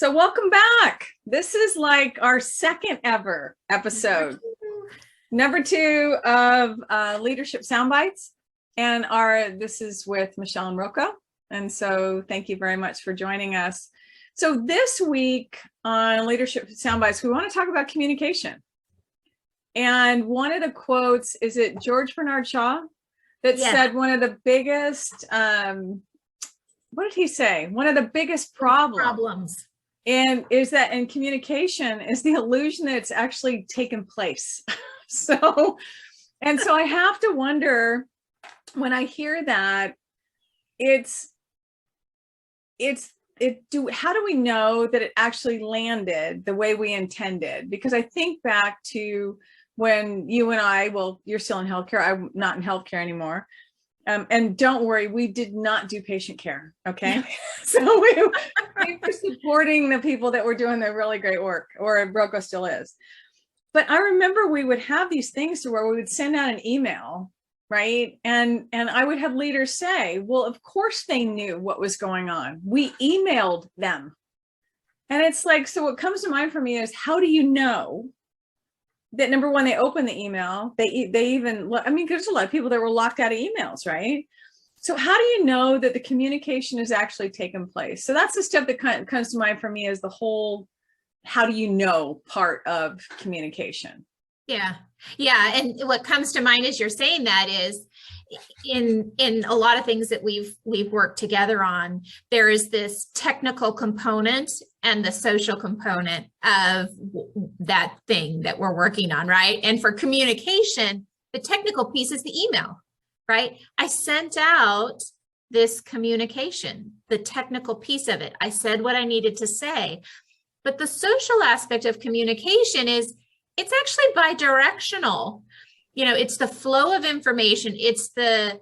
So welcome back. This is like our second ever episode, number two of Leadership Soundbites. And this is with Michelle and Rocco. And so thank you very much for joining us. So this week on Leadership Soundbites, we want to talk about communication. And one of the quotes, is it George Bernard Shaw that said one of the biggest, what did he say? One of the biggest problems. And is that in communication is the illusion that it's actually taken place. So I have to wonder when I hear that, how do we know that it actually landed the way we intended? Because I think back to when you and I, well, you're still in healthcare. I'm not in healthcare anymore. And don't worry, we did not do patient care. Okay. So we were supporting the people that were doing the really great work, or Rocco still is. But I remember we would have these things to where we would send out an email, right? And I would have leaders say, well, of course they knew what was going on. We emailed them. And it's like, so what comes to mind for me is, how do you know that, number one, they open the email, they even, I mean, there's a lot of people that were locked out of emails, right? So how do you know that the communication has actually taken place? So that's the step that comes to mind for me, is the whole, how do you know part of communication? Yeah. And what comes to mind as you're saying that is, in a lot of things that we've worked together on, there is this technical component and the social component of that thing that we're working on, right? And for communication, the technical piece is the email, right? I sent out this communication, the technical piece of it. I said what I needed to say. But the social aspect of communication is, it's actually bi-directional. You know, it's the flow of information. It's the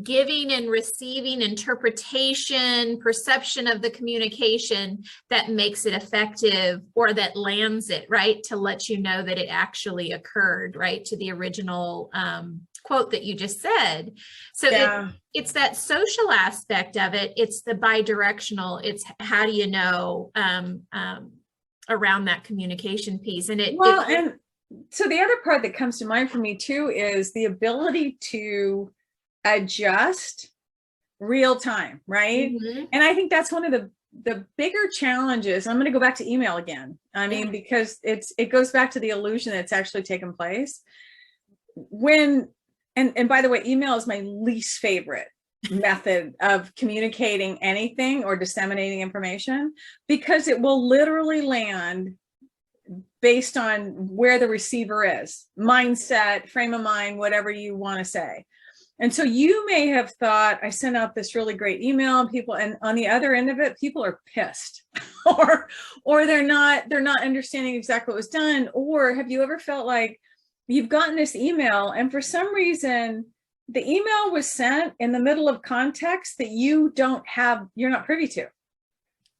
giving and receiving, interpretation, perception of the communication that makes it effective, or that lands it, right? To let you know that it actually occurred, right? To the original quote that you just said. So it's that social aspect of it. It's the bi-directional. It's how do you know around that communication piece. And so the other part that comes to mind for me too is the ability to adjust real time, right? Mm-hmm. And I think that's one of the bigger challenges. I'm going to go back to email again. I mean, because it goes back to the illusion that's actually taken place. And by the way, email is my least favorite method of communicating anything or disseminating information, because it will literally land based on where the receiver is, mindset, frame of mind, whatever you want to say. And so you may have thought, I sent out this really great email, and on the other end of it, people are pissed or they're not understanding exactly what was done. Or have you ever felt like you've gotten this email and for some reason the email was sent in the middle of context that you're not privy to.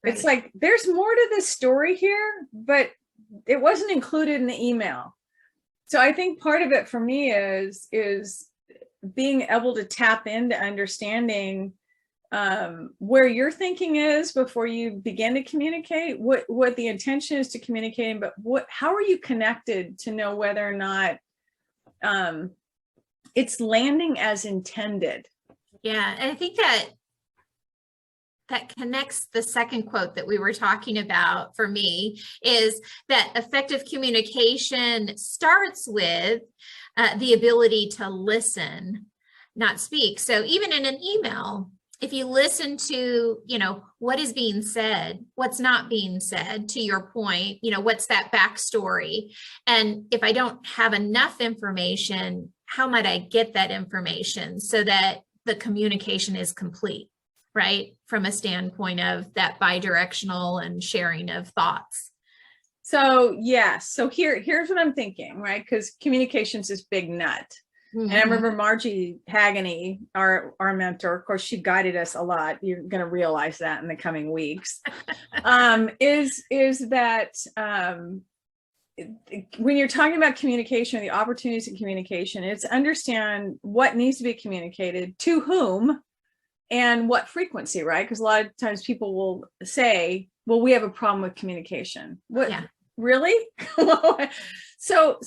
Right. It's like, there's more to this story here, but it wasn't included in the email. So I think part of it for me is being able to tap into understanding where your thinking is before you begin to communicate, what the intention is to communicating, but how are you connected to know whether or not it's landing as intended. Yeah, and I think that connects the second quote that we were talking about for me, is that effective communication starts with the ability to listen, not speak. So even in an email, if you listen to, what is being said, what's not being said, to your point, what's that backstory? And if I don't have enough information, how might I get that information so that the communication is complete, right? From a standpoint of that bi-directional and sharing of thoughts. So yes, so here's what I'm thinking, right? Because communication's this big nut. Mm-hmm. And I remember Margie Hagney, our mentor, of course, she guided us a lot. You're going to realize that in the coming weeks. Is that when you're talking about communication, the opportunities in communication, it's understand what needs to be communicated to whom and what frequency, right? Because a lot of times people will say, well, we have a problem with communication. What? Yeah. Really? So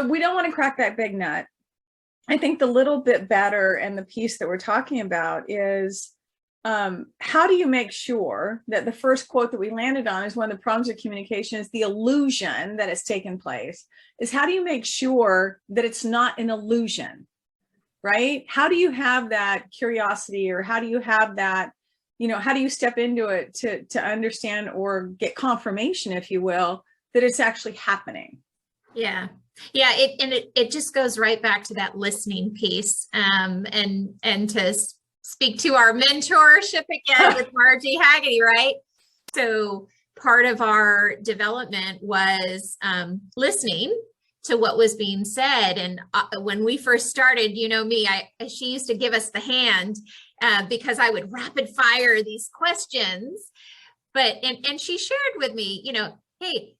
we don't want to crack that big nut. I think the little bit better and the piece that we're talking about is, how do you make sure that the first quote that we landed on is one of the problems of communication is the illusion that it's taken place, is how do you make sure that it's not an illusion, right? How do you have that curiosity, or how do you have that, how do you step into it to understand or get confirmation, if you will, that it's actually happening? Yeah. Yeah. It just goes right back to that listening piece. And to speak to our mentorship again with Margie Hagerty, right? So part of our development was listening to what was being said. And when we first started, me, she used to give us the hand because I would rapid fire these questions. And she shared with me, hey,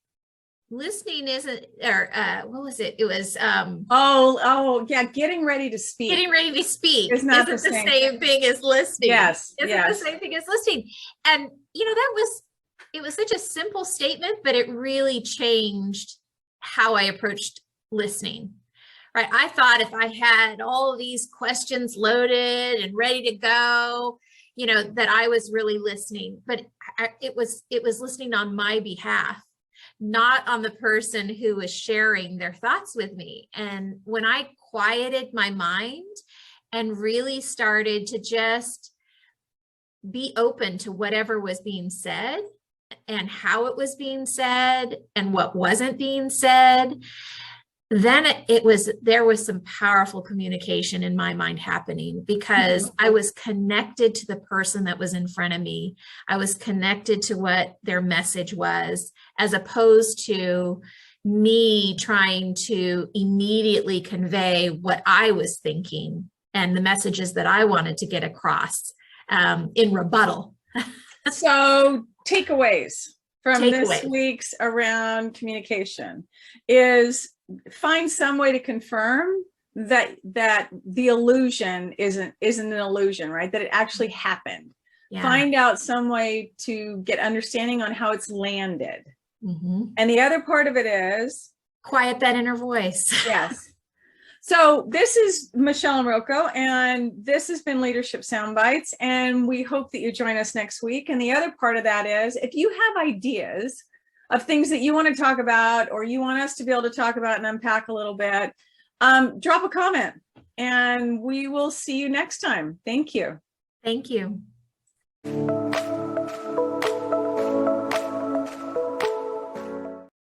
listening isn't, or what was it? It was yeah, getting ready to speak. Getting ready to speak is not isn't the same thing as listening. Yes, isn't yes. the same thing as listening. And it was such a simple statement, but it really changed how I approached listening. Right? I thought if I had all of these questions loaded and ready to go, that I was really listening, but it was listening on my behalf, not on the person who was sharing their thoughts with me. And when I quieted my mind and really started to just be open to whatever was being said and how it was being said and what wasn't being said, then there was some powerful communication in my mind happening, because I was connected to the person that was in front of me. I was connected to what their message was, as opposed to me trying to immediately convey what I was thinking and the messages that I wanted to get across in rebuttal. So takeaways from this week's Around Communication is, find some way to confirm that the illusion isn't an illusion, right? That it actually happened. Yeah. Find out some way to get understanding on how it's landed. Mm-hmm. And the other part of it is quiet that inner voice. Yes. So this is Michelle Rocco, and this has been Leadership Soundbites, and we hope that you join us next week. And the other part of that is, if you have ideas of things that you want to talk about, or you want us to be able to talk about and unpack a little bit, drop a comment, and we will see you next time. Thank you. Thank you.